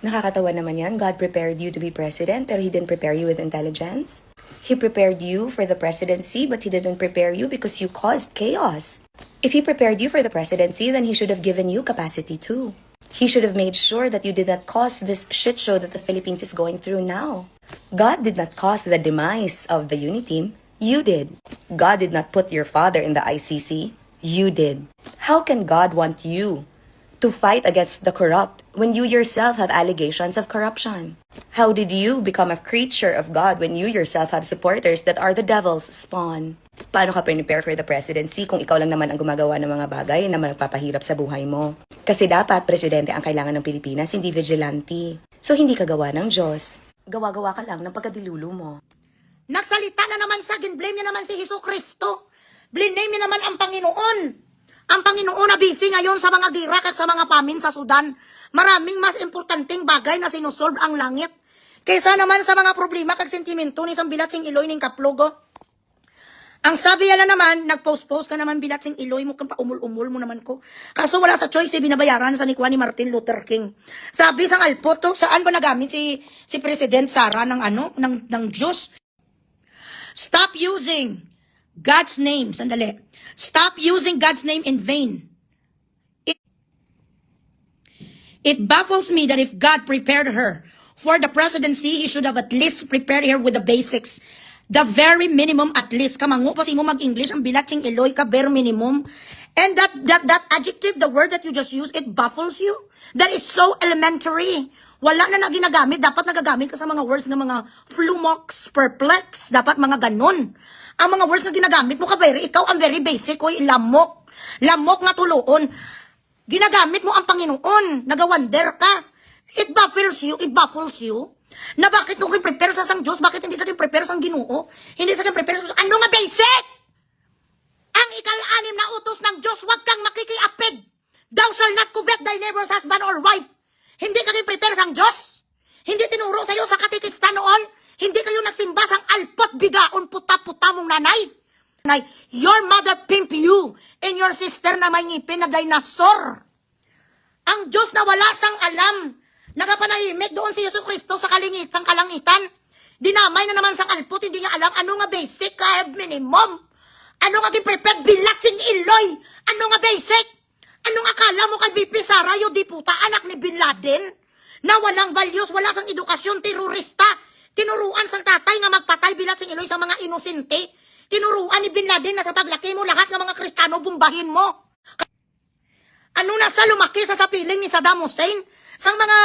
Nakakatawa naman yan. God prepared you to be president, pero He didn't prepare you with intelligence. He prepared you for the presidency, but He didn't prepare you because you caused chaos. If He prepared you for the presidency, then He should have given you capacity too. He should have made sure that you did not cause this shit show that the Philippines is going through now. God did not cause the demise of the UNITEAM. You did. God did not put your father in the ICC. You did. How can God want you to fight against the corrupt when you yourself have allegations of corruption? How did you become a creature of God when you yourself have supporters that are the devil's spawn? Paano ka prepare for the presidency kung ikaw lang naman ang gumagawa ng mga bagay na magpapahirap sa buhay mo? Kasi dapat presidente ang kailangan ng Pilipinas, hindi vigilante. So hindi ka gawa ng Diyos. Gawa-gawa ka lang ng pagkadilulo mo. Nagsalita na naman sa blame niya naman si Jesucristo. Blame niya naman ang Panginoon. Ang Panginoon na busy ngayon sa mga girak at sa mga pamin sa Sudan. Maraming mas importanteng bagay na sinusolve ang langit. Kaysa naman sa mga problema kag sentimento ni isang bilat sing Iloy ning kaplugo. Ang sabi yala naman, nag-post-post ka naman bilat sing Iloy mo kang paumul-umul mo naman ko. Kaso wala sa choice, binabayaran sa ni Martin Luther King. Sabi sang alpoto, saan ba nagamit si President Sara ng Diyos? Stop using God's name. Sandali. Stop using God's name in vain. It baffles me that if God prepared her for the presidency, He should have at least prepared her with the basics. The very minimum at least. Kamango pa si mo mag-English, ang bilatsing Eloy ka, bare minimum. And that adjective, the word that you just used, it baffles you. That is so elementary. Wala na ginagamit. Dapat nagagamit ka sa mga words ng mga flumox, perplex. Dapat mga ganun. Ang mga words na ginagamit mo ka, ikaw ang very basic, oy, lamok. Lamok nga tuloon. Ginagamit mo ang Panginoon. Nagawander ka. It baffles you. Na bakit kung prepare sa sang Diyos, bakit hindi sa prepare sang Ginoo? Hindi sa prepare sa Diyos. Ano nga basic? Ang ikal-anim na utos ng Diyos, huwag kang makikiapid. Thou shall not covet thy neighbor's husband or wife. Hindi kayo prepare sang Diyos. Hindi tinuro sa'yo sa katikista noon. Hindi kayo nagsimba sang alpot bigaon puta-puta mong nanay. Your mother pimp you and your sister na may ngipin na dinosaur. Ang Diyos na wala sang alam. Nagapanahimik doon si Jesucristo sa kalangitan. Dinamay na naman sang alpot, hindi niya alam ano nga basic, minimum. Ano nga giprepared bilat sing Iloy? Ano nga basic? Ano nga akala mo kay BP Sara, yung di puta, anak ni Bin Laden? Na walang values, wala sang edukasyon, terorista. Tinuruan sang tatay nga magpatay bilat sing Iloy sa mga inosente. Tinuruan ni Bin Laden na sa paglaki mo, lahat ng mga Kristiyano bumbahin mo. Ano na sa lumaki sa piling ni Saddam Hussein? Sang mga